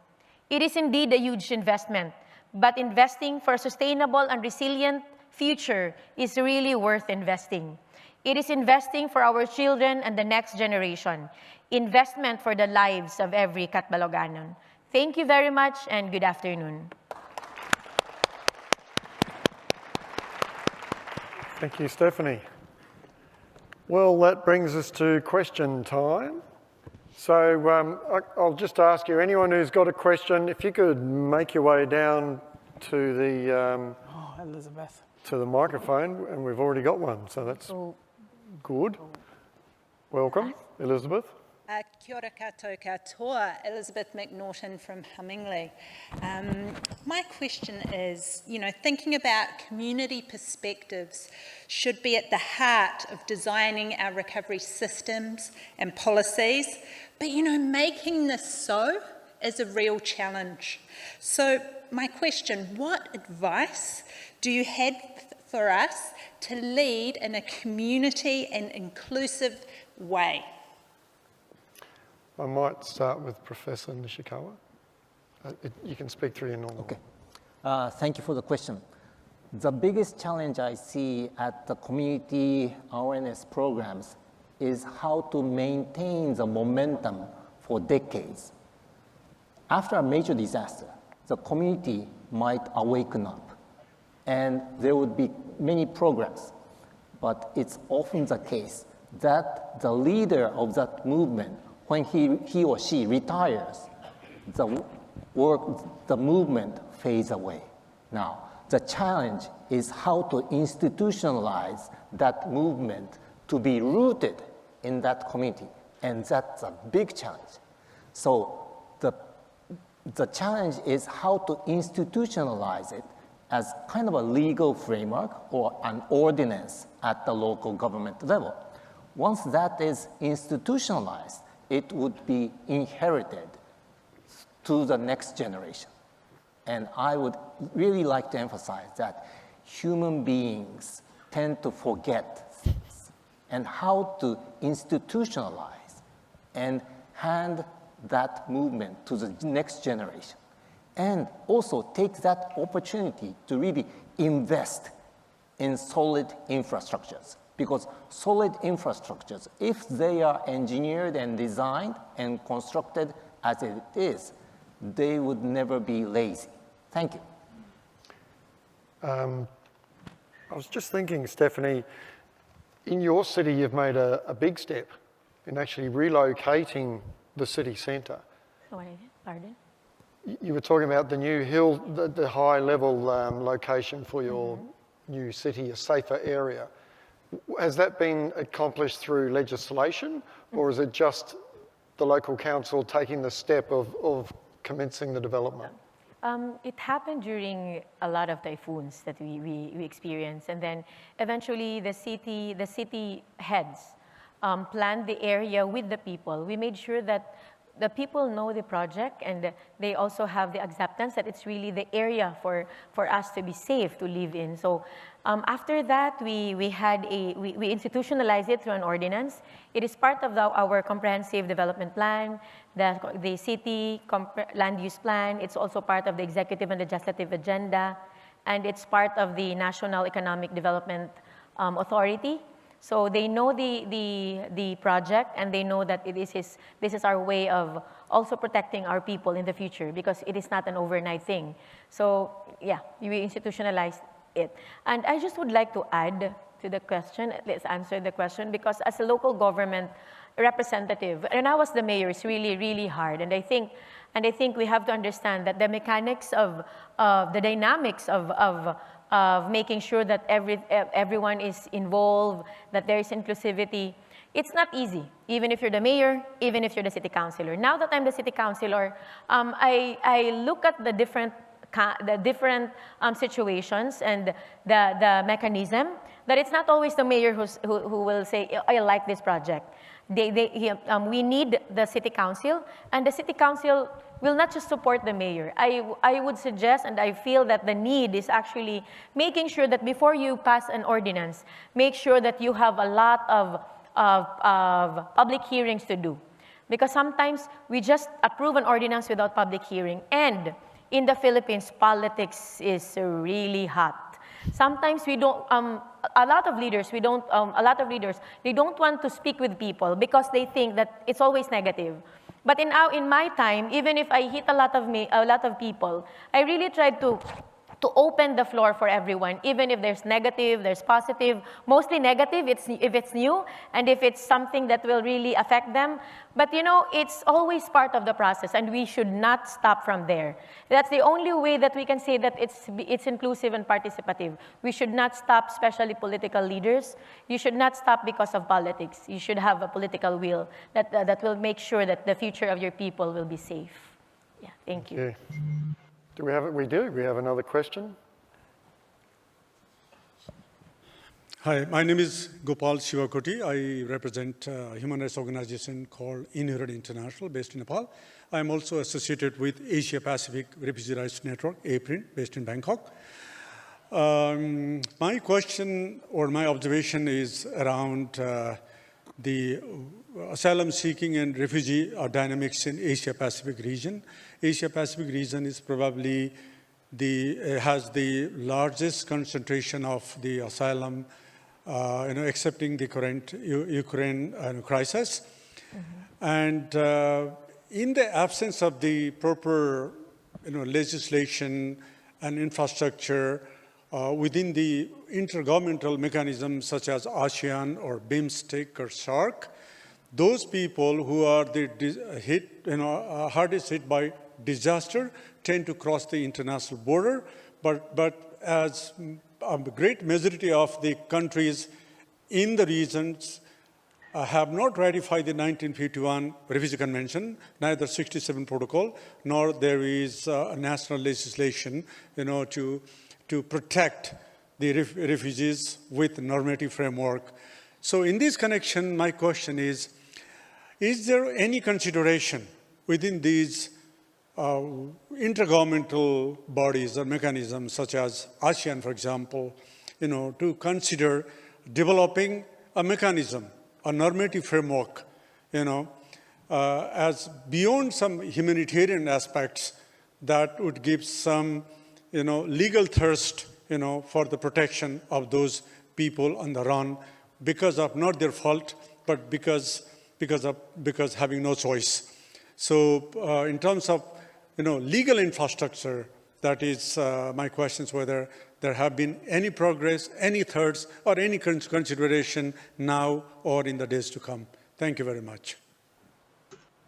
It is indeed a huge investment, but investing for a sustainable and resilient future is really worth investing. It is investing for our children and the next generation, investment for the lives of every Catbaloganon. Thank you very much and good afternoon. Thank you, Stephanie. Well, that brings us to question time. So I'll just ask you, anyone who's got a question, if you could make your way down to the Elizabeth. To the microphone, and we've already got one, so that's good. Welcome, Elizabeth. Kia ora koutou katoa, Elizabeth McNaughton from Hummingly. My question is, thinking about community perspectives should be at the heart of designing our recovery systems and policies, but making this so is a real challenge. So my question, what advice do you have for us to lead in a community and inclusive way? I might start with Professor Nishikawa. You can speak through your normal. Okay. Thank you for the question. The biggest challenge I see at the community awareness programs is how to maintain the momentum for decades. After a major disaster, the community might awaken up. And there would be many programs. But it's often the case that the leader of that movement, when he or she retires, the movement fades away. Now, the challenge is how to institutionalize that movement to be rooted in that community, and that's a big challenge. So the challenge is how to institutionalize it as kind of a legal framework or an ordinance at the local government level. Once that is institutionalized, it would be inherited to the next generation. And I would really like to emphasize that human beings tend to forget things, and how to institutionalize and hand that movement to the next generation. And also take that opportunity to really invest in solid infrastructures. Because solid infrastructures, if they are engineered and designed and constructed as it is, they would never be lazy. Thank you. I was just thinking, Stephanie, in your city, you've made a big step in actually relocating the city centre. Pardon? You were talking about the new hill, the high-level location for your new city, a safer area. Has that been accomplished through legislation, or is it just the local council taking the step of commencing the development? It happened during a lot of typhoons that we experienced, and then eventually the city heads planned the area with the people. We made sure that the people know the project, and they also have the acceptance that it's really the area for us to be safe to live in. So after that, we institutionalized it through an ordinance. It is part of our comprehensive development plan, the city land use plan. It's also part of the executive and legislative agenda, and it's part of the National Economic Development Authority. So they know the project, and they know that this is our way of also protecting our people in the future, because it is not an overnight thing. So yeah, we institutionalized it. And I just would like to add to the question, let's answer the question, because as a local government representative, and I was the mayor, it's really, really hard. And I think we have to understand that the mechanics of the dynamics of making sure that everyone is involved, that there is inclusivity, it's not easy, even if you're the mayor, even if you're the city councilor. Now that I'm the city councilor, I look at the different situations and the mechanism, that it's not always the mayor who will say, I like this project. We need the city council, and the city council will not just support the mayor. I would suggest, and I feel that the need is actually making sure that before you pass an ordinance, make sure that you have a lot of public hearings to do. Because sometimes we just approve an ordinance without public hearing, and in the Philippines, politics is really hot. Sometimes we don't, a lot of leaders, they don't want to speak with people because they think that it's always negative. But in my time, even if I hit a lot of people, I really tried to open the floor for everyone, even if there's negative, there's positive, mostly negative if it's new, and if it's something that will really affect them. But you know, it's always part of the process, and we should not stop from there. That's the only way that we can say that it's inclusive and participative. We should not stop, especially political leaders. You should not stop because of politics. You should have a political will that will make sure that the future of your people will be safe. Yeah, thank you. Yeah. Do we have it? We do. We have another question. Hi, my name is Gopal Shivakoti. I represent a human rights organization called Inherent International, based in Nepal. I am also associated with Asia Pacific Refugee Rights Network, APRIN, based in Bangkok. My question or my observation is around the asylum seeking and refugee dynamics in Asia Pacific region. Asia Pacific region is probably has the largest concentration of the asylum, accepting the current Ukraine crisis. Mm-hmm. And in the absence of the proper legislation and infrastructure within the intergovernmental mechanisms such as ASEAN or BIMSTEC or SARC, those people who are hardest hit by disaster tend to cross the international border, but as a great majority of the countries in the regions have not ratified the 1951 Refugee Convention, neither 67 Protocol, nor there is national legislation, to protect the refugees with normative framework. So in this connection, my question is there any consideration within these intergovernmental bodies or mechanisms, such as ASEAN, for example, to consider developing a mechanism, a normative framework, as beyond some humanitarian aspects that would give some, legal thirst, for the protection of those people on the run because of not their fault, but because having no choice. So in terms of, legal infrastructure, that is my question is whether there have been any progress, any thirds, or any consideration now or in the days to come. Thank you very much.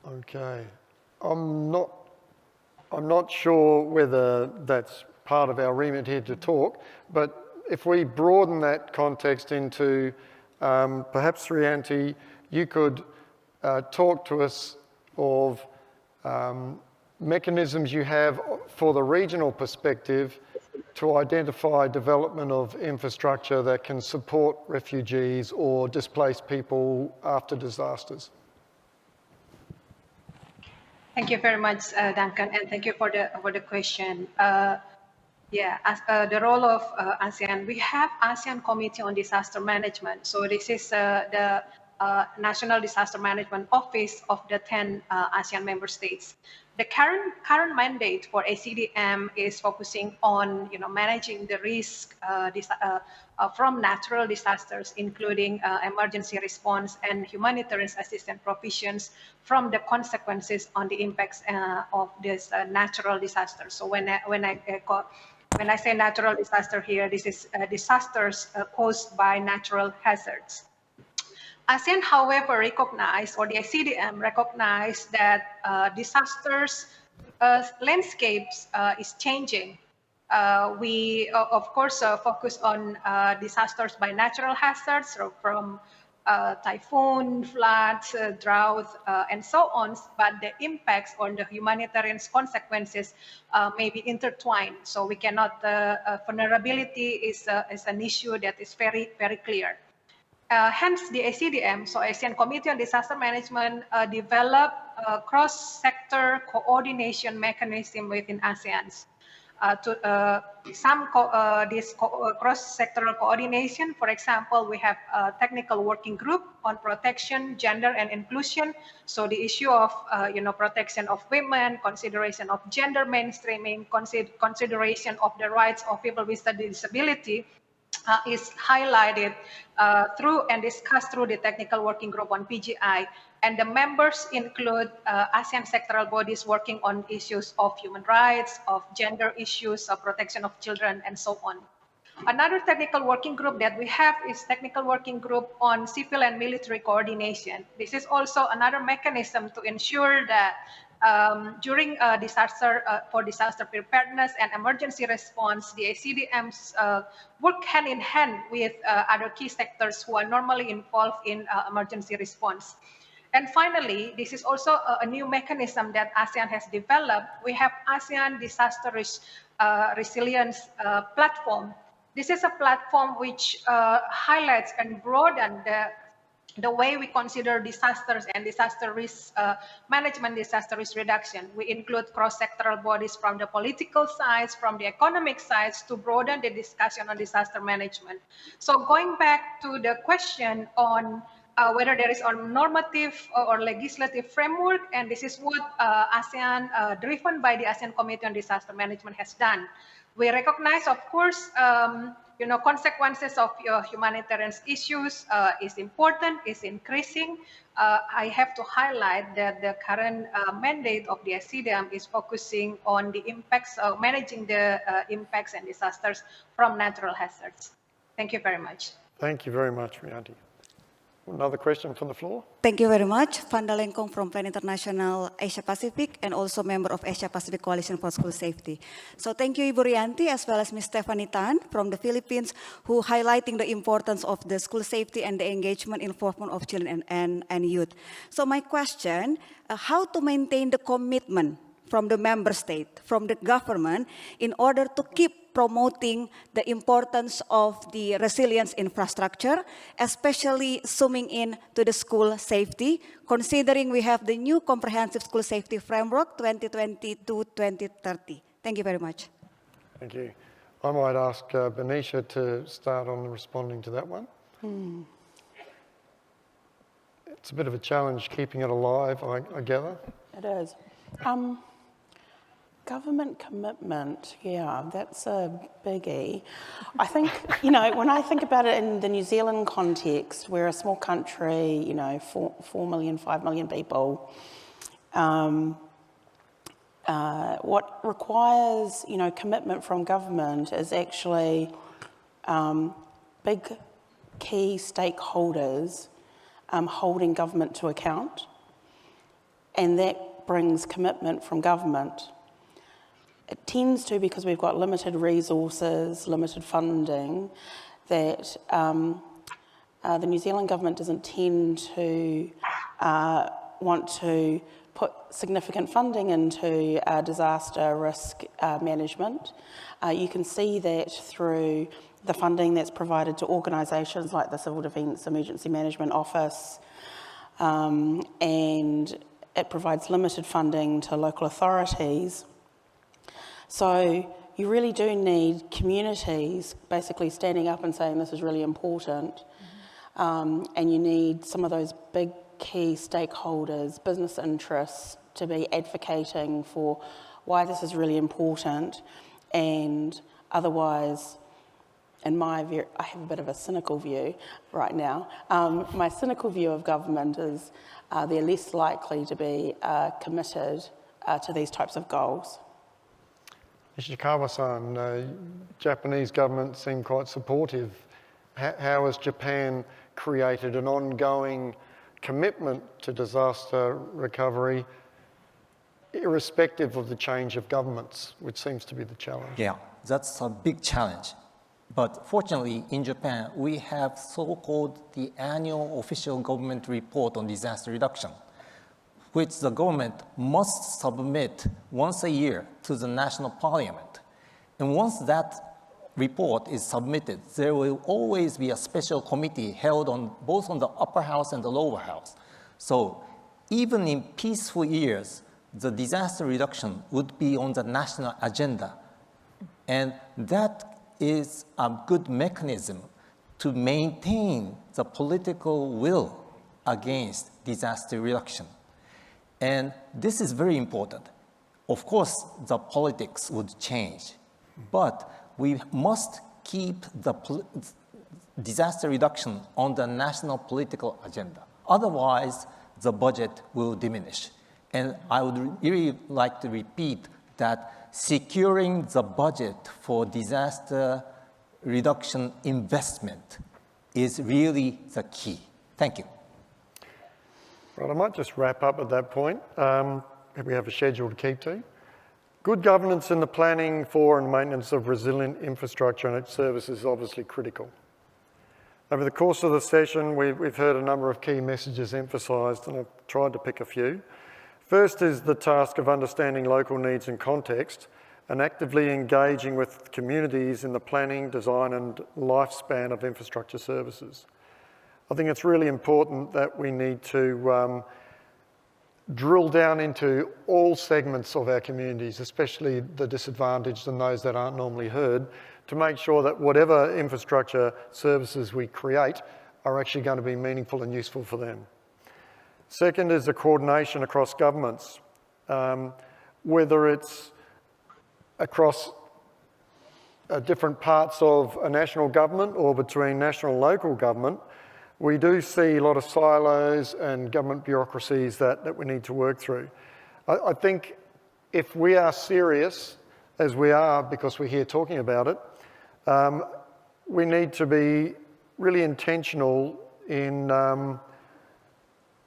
Okay. I'm not sure whether that's part of our remit here to talk, but if we broaden that context into perhaps Srianti, you could talk to us of mechanisms you have for the regional perspective to identify development of infrastructure that can support refugees or displaced people after disasters. Thank you very much, Duncan, and thank you for the question. The role of ASEAN, we have ASEAN Committee on Disaster Management. So this is the National Disaster Management Office of the 10 ASEAN member states. The current mandate for ACDM is focusing on managing the risk from natural disasters, including emergency response and humanitarian assistance provisions from the consequences on the impacts of this natural disaster. So when I say natural disaster here, this is disasters caused by natural hazards. ASEAN, however, recognized, or the ACDM recognized that disasters landscapes is changing. We, of course, focus on disasters by natural hazards, so from typhoon, floods, drought, and so on, but the impacts on the humanitarian consequences may be intertwined. So we cannot, vulnerability is an issue that is very, very clear. Hence, the ACDM, so ASEAN Committee on Disaster Management, developed a cross-sector coordination mechanism within ASEAN. This cross-sectoral coordination, for example, we have a technical working group on protection, gender, and inclusion. So the issue of protection of women, consideration of gender mainstreaming, consideration of the rights of people with a disability, is highlighted through and discussed through the technical working group on PGI. And the members include ASEAN sectoral bodies working on issues of human rights, of gender issues, of protection of children, and so on. Another technical working group that we have is technical working group on civil and military coordination. This is also another mechanism to ensure that during for disaster preparedness and emergency response, the ACDMs work hand in hand with other key sectors who are normally involved in emergency response. And finally, this is also a new mechanism that ASEAN has developed. We have ASEAN Disaster Resilience Platform. This is a platform which highlights and broadens the way we consider disasters and disaster risk management, disaster risk reduction. We include cross-sectoral bodies from the political sides, from the economic sides, to broaden the discussion on disaster management. So going back to the question on whether there is a normative or legislative framework, and this is what ASEAN, driven by the ASEAN Committee on Disaster Management, has done. We recognize, of course, consequences of your humanitarian issues is important, is increasing. I have to highlight that the current mandate of the SCDM is focusing on the impacts, managing the impacts and disasters from natural hazards. Thank you very much. Thank you very much, Rianti. Another question from the floor? Thank you very much. Vanda Lengkong from Plan International Asia Pacific and also member of Asia Pacific Coalition for School Safety. So thank you, Ibu Rianti, as well as Ms. Stephanie Tan from the Philippines, who highlighting the importance of the school safety and the engagement involvement of children and youth. So my question, how to maintain the commitment from the member state, from the government, in order to keep promoting the importance of the resilience infrastructure, especially zooming in to the school safety, considering we have the new comprehensive school safety framework 2020-2030. Thank you very much. Thank you. I might ask Benicia to start on responding to that one. It's a bit of a challenge keeping it alive, I gather. It is. Government commitment, yeah, that's a biggie. I think, when I think about it in the New Zealand context, we're a small country, 4 million, 5 million people. What requires, commitment from government is actually big key stakeholders holding government to account, and that brings commitment from government. It tends to, because we've got limited resources, limited funding, that the New Zealand government doesn't tend to want to put significant funding into disaster risk management. You can see that through the funding that's provided to organisations like the Civil Defence Emergency Management Office, and it provides limited funding to local authorities. So you really do need communities basically standing up and saying this is really important, and you need some of those big key stakeholders, business interests, to be advocating for why this is really important. And otherwise, in my view, I have a bit of a cynical view right now. My cynical view of government is they're less likely to be committed to these types of goals. Ishikawa-san, Japanese government seem quite supportive. How has Japan created an ongoing commitment to disaster recovery, irrespective of the change of governments, which seems to be the challenge? Yeah, that's a big challenge. But fortunately, in Japan, we have so-called the annual official government report on disaster reduction, which the government must submit once a year to the national parliament. And once that report is submitted, there will always be a special committee held on both on the upper house and the lower house. So even in peaceful years, the disaster reduction would be on the national agenda. And that is a good mechanism to maintain the political will against disaster reduction. And this is very important. Of course, the politics would change, but we must keep the disaster reduction on the national political agenda. Otherwise, the budget will diminish. And I would really like to repeat that securing the budget for disaster reduction investment is really the key. Thank you. Right, I might just wrap up at that point. We have a schedule to keep to. Good governance in the planning for and maintenance of resilient infrastructure and its services is obviously critical. Over the course of the session, we've heard a number of key messages emphasised, and I've tried to pick a few. First is the task of understanding local needs and context and actively engaging with communities in the planning, design and lifespan of infrastructure services. I think it's really important that we need to drill down into all segments of our communities, especially the disadvantaged and those that aren't normally heard, to make sure that whatever infrastructure services we create are actually going to be meaningful and useful for them. Second is the coordination across governments, whether it's across different parts of a national government or between national and local government, we do see a lot of silos and government bureaucracies that we need to work through. I think if we are serious, as we are because we're here talking about it, we need to be really intentional in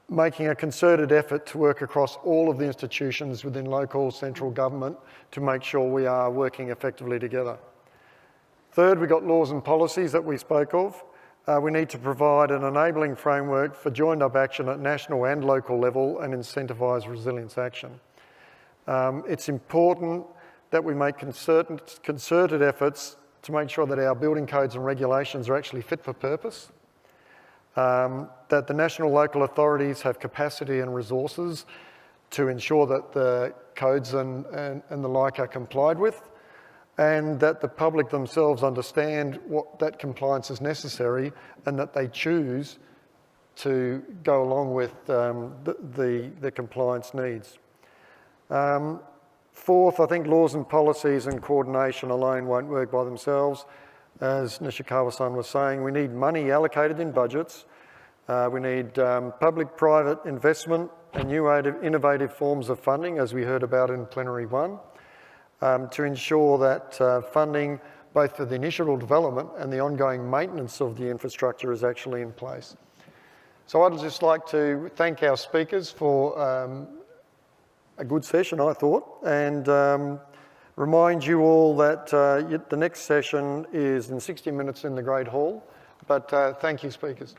making a concerted effort to work across all of the institutions within local, central government to make sure we are working effectively together. Third, we've got laws and policies that we spoke of. We need to provide an enabling framework for joined-up action at national and local level and incentivise resilience action. It's important that we make concerted efforts to make sure that our building codes and regulations are actually fit for purpose, that the national local authorities have capacity and resources to ensure that the codes and the like are complied with, and that the public themselves understand what that compliance is necessary and that they choose to go along with the compliance needs. Fourth, I think laws and policies and coordination alone won't work by themselves. As Nishikawa-san was saying, we need money allocated in budgets. We need public-private investment and new innovative forms of funding, as we heard about in Plenary 1, to ensure that funding, both for the initial development and the ongoing maintenance of the infrastructure, is actually in place. So I'd just like to thank our speakers for a good session, I thought, and remind you all that the next session is in 60 minutes in the Great Hall. But thank you, speakers.